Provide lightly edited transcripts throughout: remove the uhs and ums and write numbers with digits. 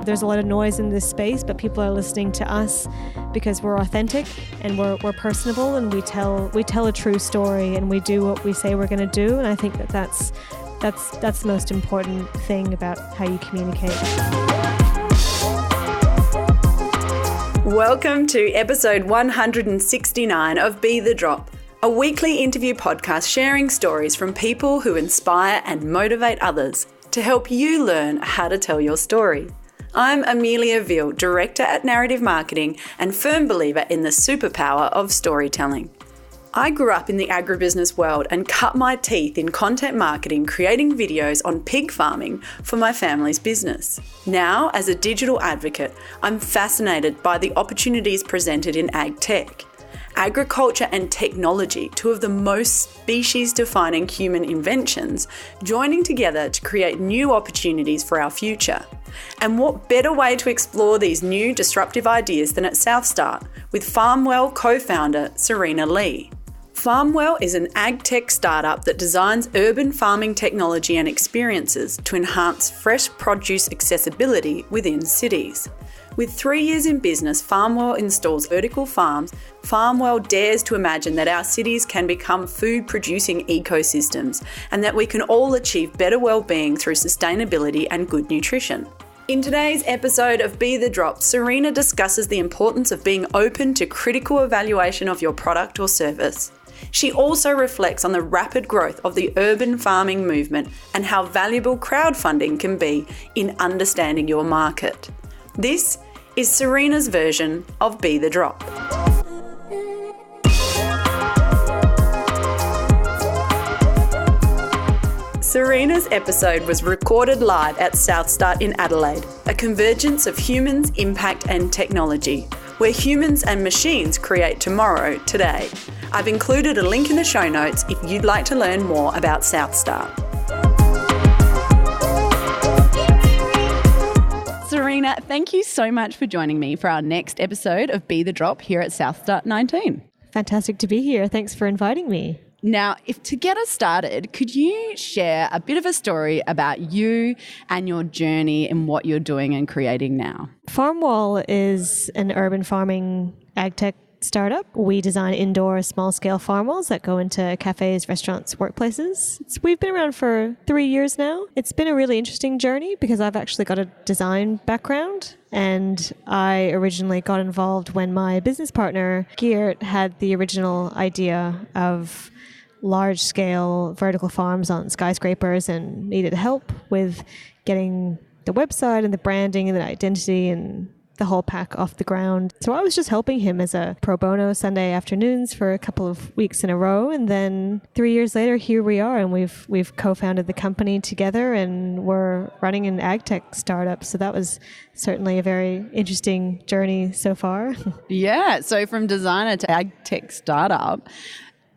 There's a lot of noise in this space, but people are listening to us because we're authentic and we're personable, and we tell a true story, and we do what we say we're going to do. And I think that's the most important thing about how you communicate. Welcome to episode 169 of Be The Drop, a weekly interview podcast sharing stories from people who inspire and motivate others to help you learn how to tell your story. I'm Amelia Veal, Director at Narrative Marketing and firm believer in the superpower of storytelling. I grew up in the agri-business world and cut my teeth in content marketing, creating videos on pig farming for my family's business. Now, as a digital advocate, I'm fascinated by the opportunities presented in AgTech. Agriculture and technology, two of the most species-defining human inventions, joining together to create new opportunities for our future. And what better way to explore these new disruptive ideas than at Southstart with Farmwall co-founder Serena Lee. Farmwall is an AgTech startup that designs urban farming technology and experiences to enhance fresh produce accessibility within cities. With 3 years in business, Farmwall installs vertical farms. Farmwall dares to imagine that our cities can become food-producing ecosystems and that we can all achieve better wellbeing through sustainability and good nutrition. In today's episode of Be The Drop, Serena discusses the importance of being open to critical evaluation of your product or service. She also reflects on the rapid growth of the urban farming movement and how valuable crowdfunding can be in understanding your market. This is Serena's version of Be The Drop. Serena's episode was recorded live at Southstart in Adelaide, a convergence of humans, impact and technology, where humans and machines create tomorrow today. I've included a link in the show notes if you'd like to learn more about Southstart. Serena, thank you so much for joining me for our next episode of Be The Drop here at Southstart 19. Fantastic to be here. Thanks for inviting me. Now, to get us started, could you share a bit of a story about you and your journey and what you're doing and creating now? Farmwall is an urban farming AgTech startup. We design indoor small-scale farm walls that go into cafes, restaurants, workplaces. We've been around for 3 years now. It's been a really interesting journey because I've actually got a design background, and I originally got involved when my business partner, Geert, had the original idea of large-scale vertical farms on skyscrapers and needed help with getting the website and the branding and the identity and the whole pack off the ground. So I was just helping him as a pro bono Sunday afternoons for a couple of weeks in a row. And then 3 years later, here we are, and we've co-founded the company together, and we're running an AgTech startup. So that was certainly a very interesting journey so far. Yeah. So from designer to AgTech startup,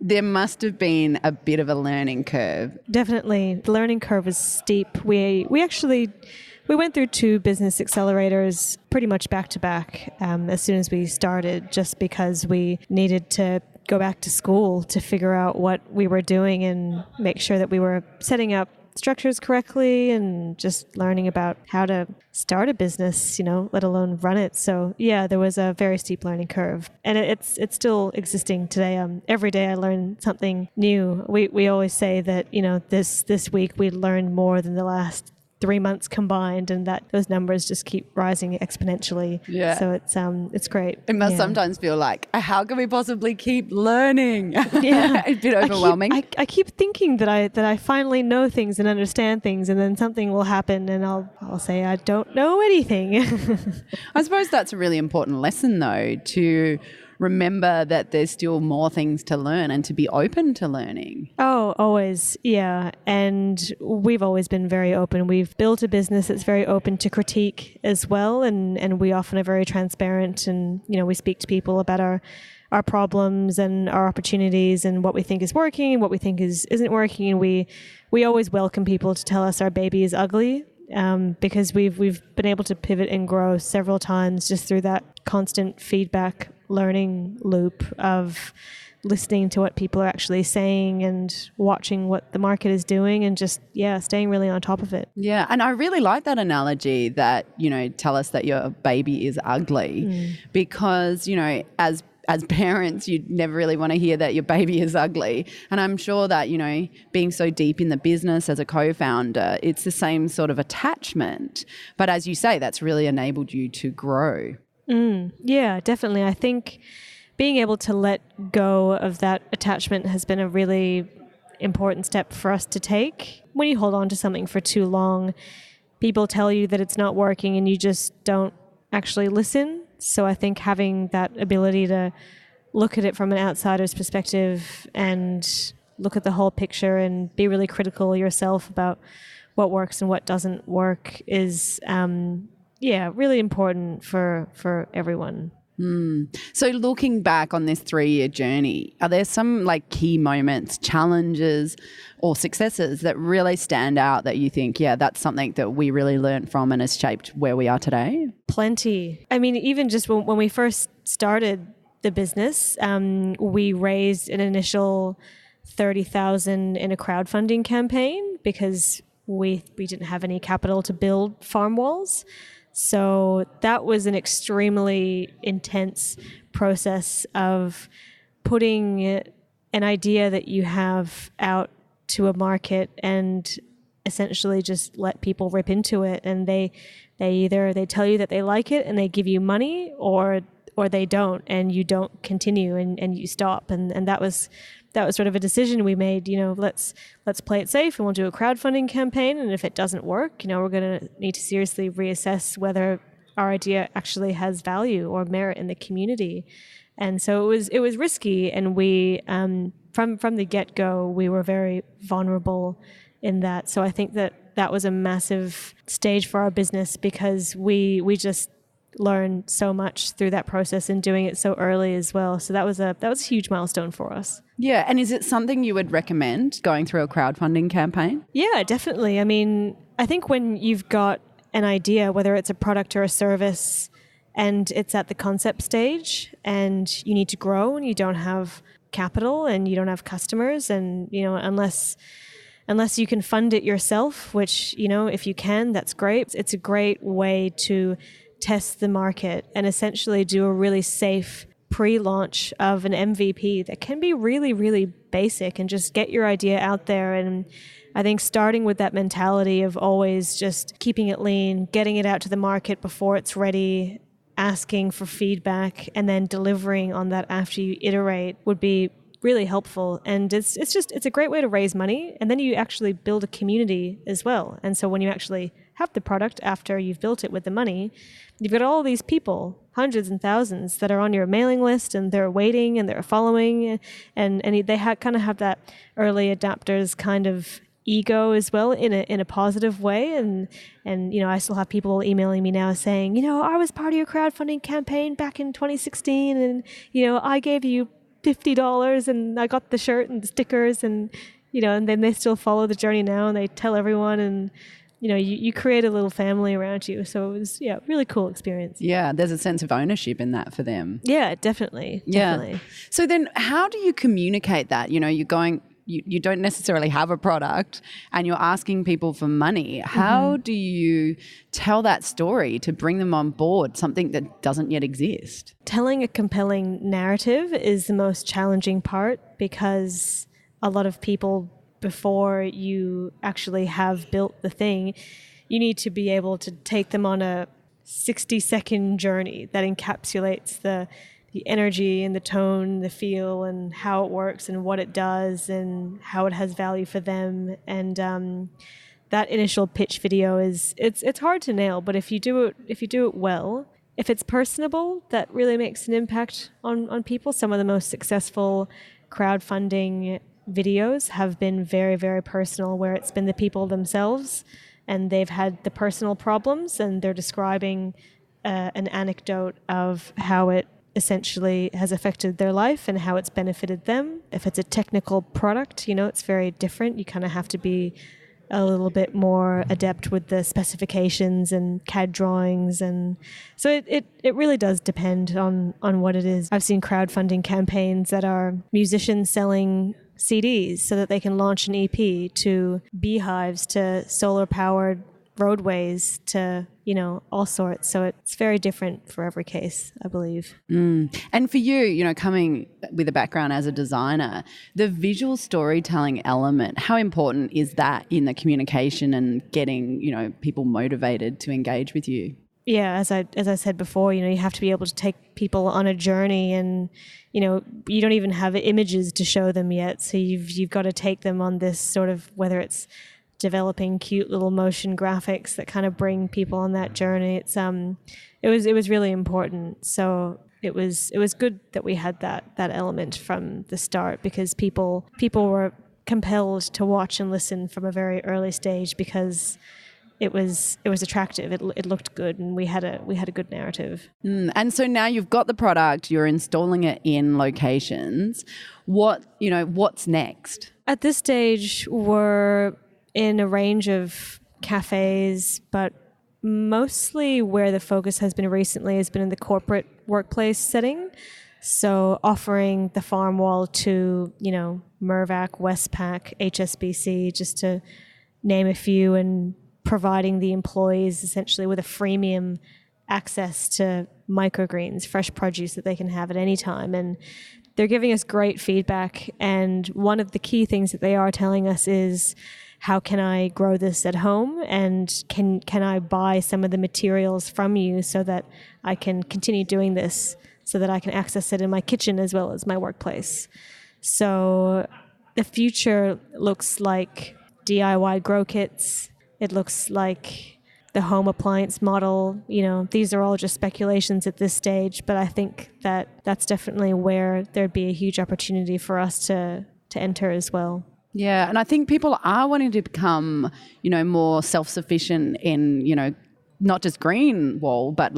there must have been a bit of a learning curve. Definitely. The learning curve was steep. We went through 2 business accelerators pretty much back to back as soon as we started, just because we needed to go back to school to figure out what we were doing and make sure that we were setting up structures correctly and just learning about how to start a business, let alone run it. So yeah, there was a very steep learning curve, and it's still existing today. Every day I learn something new. We always say that, this week we learned more than the last 3 months combined, and that those numbers just keep rising exponentially. Yeah. So it's great. It must sometimes feel like, how can we possibly keep learning? Yeah. A bit overwhelming. I keep thinking that I finally know things and understand things, and then something will happen and I'll say I don't know anything. I suppose that's a really important lesson though, to remember that there's still more things to learn and to be open to learning. Oh, always. Yeah. And we've always been very open. We've built a business that's very open to critique as well. And we often are very transparent, and, we speak to people about our problems and our opportunities and what we think is working and what we think isn't working. And we always welcome people to tell us our baby is ugly. Because we've been able to pivot and grow several times just through that constant feedback learning loop of listening to what people are actually saying and watching what the market is doing and just, staying really on top of it. Yeah. And I really like that analogy that, tell us that your baby is ugly because, as parents, you never really want to hear that your baby is ugly. And I'm sure that, being so deep in the business as a co-founder, it's the same sort of attachment. But as you say, that's really enabled you to grow. Yeah, definitely. I think being able to let go of that attachment has been a really important step for us to take. When you hold on to something for too long, people tell you that it's not working and you just don't actually listen. So I think having that ability to look at it from an outsider's perspective and look at the whole picture and be really critical yourself about what works and what doesn't work is, really important for everyone. So looking back on this 3-year journey, are there some key moments, challenges or successes that really stand out that you think, that's something that we really learned from and has shaped where we are today? Plenty. I mean, even just when we first started the business, we raised an initial $30,000 in a crowdfunding campaign because we didn't have any capital to build Farmwalls. So that was an extremely intense process of putting an idea that you have out to a market and essentially just let people rip into it. And they tell you that they like it and they give you money or they don't, and you don't continue and you stop. And that was sort of a decision we made, let's play it safe and we'll do a crowdfunding campaign. And if it doesn't work, we're going to need to seriously reassess whether our idea actually has value or merit in the community. And so it was risky. And we, from the get-go, we were very vulnerable in that. So I think that was a massive stage for our business because we just learned so much through that process and doing it so early as well. So that was a huge milestone for us. Yeah. And is it something you would recommend going through a crowdfunding campaign? Yeah, definitely. I mean, I think when you've got an idea, whether it's a product or a service, and it's at the concept stage and you need to grow and you don't have capital and you don't have customers and, unless you can fund it yourself, which, if you can, that's great. It's a great way to test the market and essentially do a really safe pre-launch of an MVP that can be really, really basic and just get your idea out there. And I think starting with that mentality of always just keeping it lean, getting it out to the market before it's ready, asking for feedback, and then delivering on that after you iterate would be really helpful. And it's a great way to raise money. And then you actually build a community as well. And so when you actually have the product after you've built it with the money, you've got all these people, hundreds and thousands, that are on your mailing list and they're waiting and they're following, and they kind of have that early adapters kind of ego as well in a positive way. And I still have people emailing me now saying, I was part of your crowdfunding campaign back in 2016 and I gave you $50 and I got the shirt and the stickers and then they still follow the journey now and they tell everyone, and you create a little family around you. So it was, really cool experience. Yeah, there's a sense of ownership in that for them. Yeah, definitely. Yeah. Definitely. So then how do you communicate that? You're going, you don't necessarily have a product and you're asking people for money. How do you tell that story to bring them on board, something that doesn't yet exist? Telling a compelling narrative is the most challenging part because a lot of people, before you actually have built the thing, you need to be able to take them on a 60-second journey that encapsulates the energy and the tone, the feel, and how it works and what it does and how it has value for them. And that initial pitch video it's hard to nail, but if you do it well, if it's personable, that really makes an impact on people. Some of the most successful crowdfunding videos have been very, very personal, where it's been the people themselves and they've had the personal problems and they're describing an anecdote of how it essentially has affected their life and how it's benefited them. If it's a technical product, it's very different. You kind of have to be a little bit more adept with the specifications and CAD drawings. And so it really does depend on what it is. I've seen crowdfunding campaigns that are musicians selling CDs so that they can launch an EP, to beehives, to solar-powered roadways, to, all sorts. So it's very different for every case, I believe. And for you, coming with a background as a designer, the visual storytelling element, how important is that in the communication and getting, people motivated to engage with you? Yeah, as I said before, you have to be able to take people on a journey, and you don't even have images to show them yet, so you've got to take them on this sort of, whether it's developing cute little motion graphics that kind of bring people on that journey. It was really important. So it was good that we had that element from the start, because people were compelled to watch and listen from a very early stage, because it was attractive. It looked good, and we had a good narrative. And so now you've got the product, you're installing it in locations. What's next? At this stage, we're in a range of cafes, but mostly where the focus has been recently has been in the corporate workplace setting. So offering the Farmwall to, Mirvac, Westpac, HSBC, just to name a few, and providing the employees essentially with a freemium access to microgreens, fresh produce that they can have at any time. And they're giving us great feedback. And one of the key things that they are telling us is, how can I grow this at home? And can I buy some of the materials from you so that I can continue doing this, so that I can access it in my kitchen as well as my workplace? So the future looks like DIY grow kits. It looks like the home appliance model. These are all just speculations at this stage, but I think that that's definitely where there'd be a huge opportunity for us to enter as well. Yeah, and I think people are wanting to become, more self-sufficient in, not just green wall, but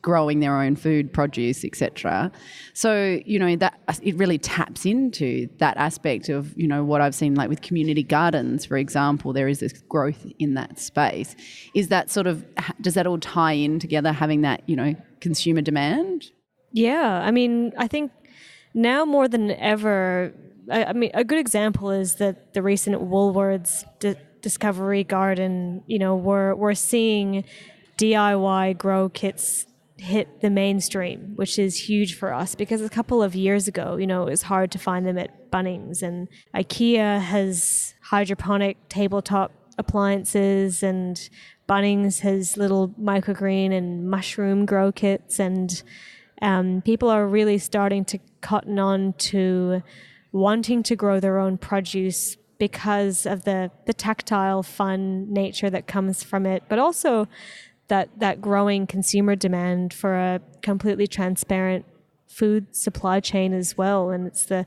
growing their own food, produce, etc. So, that it really taps into that aspect of, what I've seen, like with community gardens, for example, there is this growth in that space. Is that does that all tie in together, having that, consumer demand? Yeah, I think now more than ever, a good example is that the recent Woolworths Discovery Garden, we're seeing DIY grow kits hit the mainstream, which is huge for us, because a couple of years ago, it was hard to find them at Bunnings, and IKEA has hydroponic tabletop appliances, and Bunnings has little microgreen and mushroom grow kits, and people are really starting to cotton on to wanting to grow their own produce because of the tactile, fun nature that comes from it, but also that growing consumer demand for a completely transparent food supply chain as well. And it's the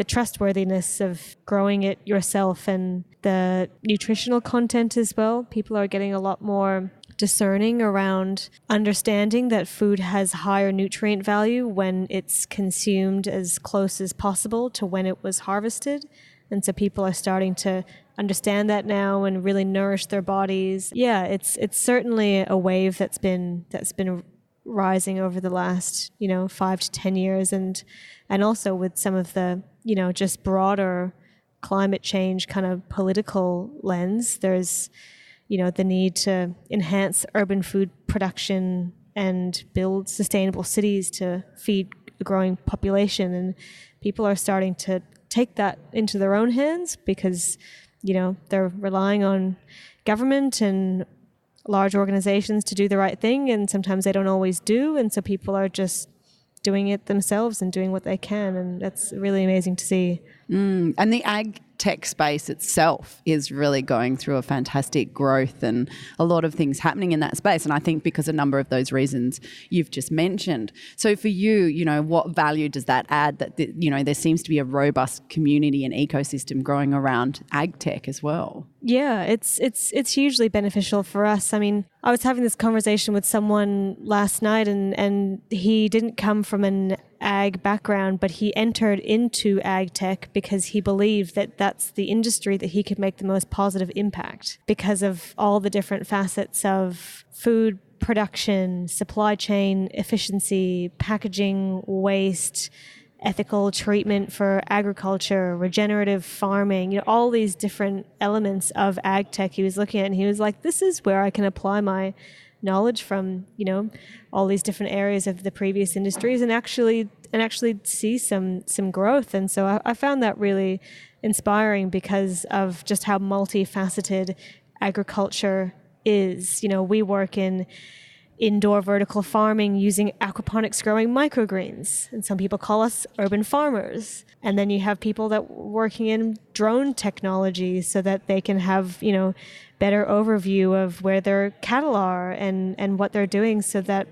trustworthiness of growing it yourself, and the nutritional content as well. People are getting a lot more discerning around understanding that food has higher nutrient value when it's consumed as close as possible to when it was harvested. And so people are starting to understand that now and really nourish their bodies. Yeah, it's certainly a wave that's been rising over the last 5 to 10 years, and also with some of the just broader climate change kind of political lens. There's the need to enhance urban food production and build sustainable cities to feed a growing population, and people are starting to take that into their own hands, because they're relying on government and large organizations to do the right thing, and sometimes they don't always do, and so people are just doing it themselves and doing what they can, and that's really amazing to see. And the AgTech space itself is really going through a fantastic growth, and a lot of things happening in that space, and I think because a number of those reasons you've just mentioned. So for you, what value does that add, that there seems to be a robust community and ecosystem growing around AgTech as well? Yeah, it's hugely beneficial for us. I mean, I was having this conversation with someone last night, and he didn't come from an ag background, but he entered into ag tech because he believed that that's the industry that he could make the most positive impact because of all the different facets of food production, supply chain efficiency, packaging, waste, ethical treatment for agriculture, regenerative farming, all these different elements of ag tech he was looking at, and he was like, this is where I can apply my knowledge from, all these different areas of the previous industries and actually see some growth. And so I found that really inspiring because of just how multifaceted agriculture is. We work in indoor vertical farming using aquaponics growing microgreens. And some people call us urban farmers. And then you have people that working in drone technology so that they can have, better overview of where their cattle are and what they're doing so that,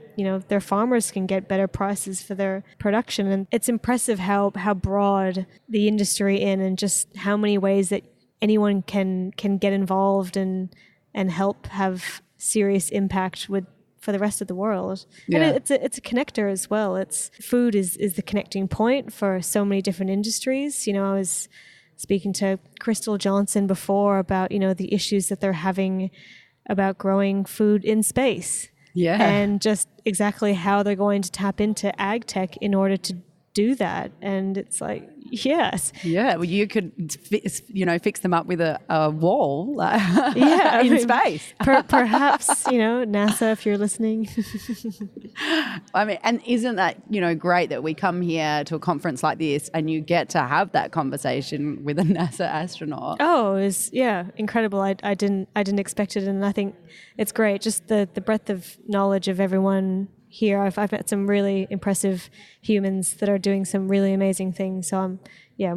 their farmers can get better prices for their production. And it's impressive how broad the industry and just how many ways that anyone can get involved and help have serious impact for the rest of the world. Yeah. And it's a connector as well. Food is the connecting point for so many different industries. I was speaking to Crystal Johnson before about, the issues that they're having about growing food in space. Yeah. And just exactly how they're going to tap into ag tech in order to do that. And it's like, yes. Yeah, well, you could, fix them up with a wall in space. Perhaps, NASA, if you're listening. I mean, and isn't that, great that we come here to a conference like this and you get to have that conversation with a NASA astronaut? Oh, it was, incredible. I didn't expect it, and I think it's great. Just the breadth of knowledge of everyone here. I've met some really impressive humans that are doing some really amazing things. So I'm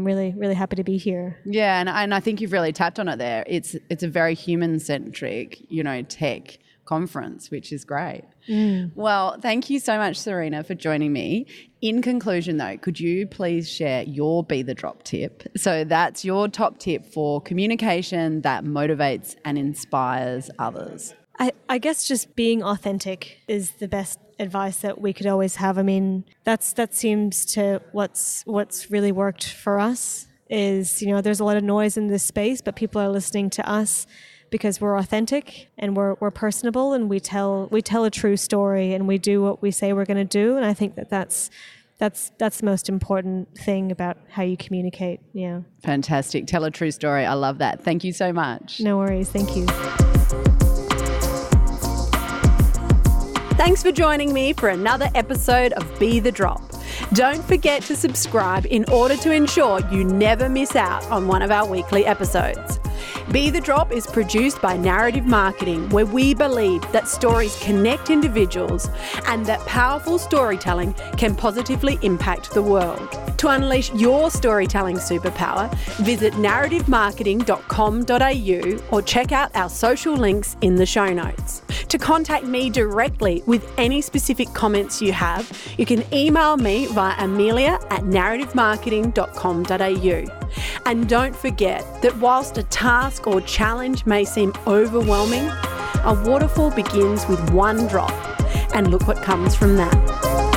really, really happy to be here. Yeah, and I think you've really tapped on it there. It's a very human-centric, tech conference, which is great. Well, thank you so much, Serena, for joining me. In conclusion, though, could you please share your Be the Drop tip? So that's your top tip for communication that motivates and inspires others. I guess just being authentic is the best advice that we could always have. I mean, that seems to what's really worked for us is, there's a lot of noise in this space, but people are listening to us because we're authentic and we're personable and we tell a true story and we do what we say we're going to do. And I think that's the most important thing about how you communicate. Yeah. Fantastic. Tell a true story. I love that. Thank you so much. No worries. Thank you. Thanks for joining me for another episode of Be the Drop. Don't forget to subscribe in order to ensure you never miss out on one of our weekly episodes. Be the Drop is produced by Narrative Marketing, where we believe that stories connect individuals and that powerful storytelling can positively impact the world. To unleash your storytelling superpower, visit narrativemarketing.com.au or check out our social links in the show notes. To contact me directly with any specific comments you have, you can email me via amelia@narrativemarketing.com.au. And don't forget that whilst a task or challenge may seem overwhelming, a waterfall begins with one drop. And look what comes from that.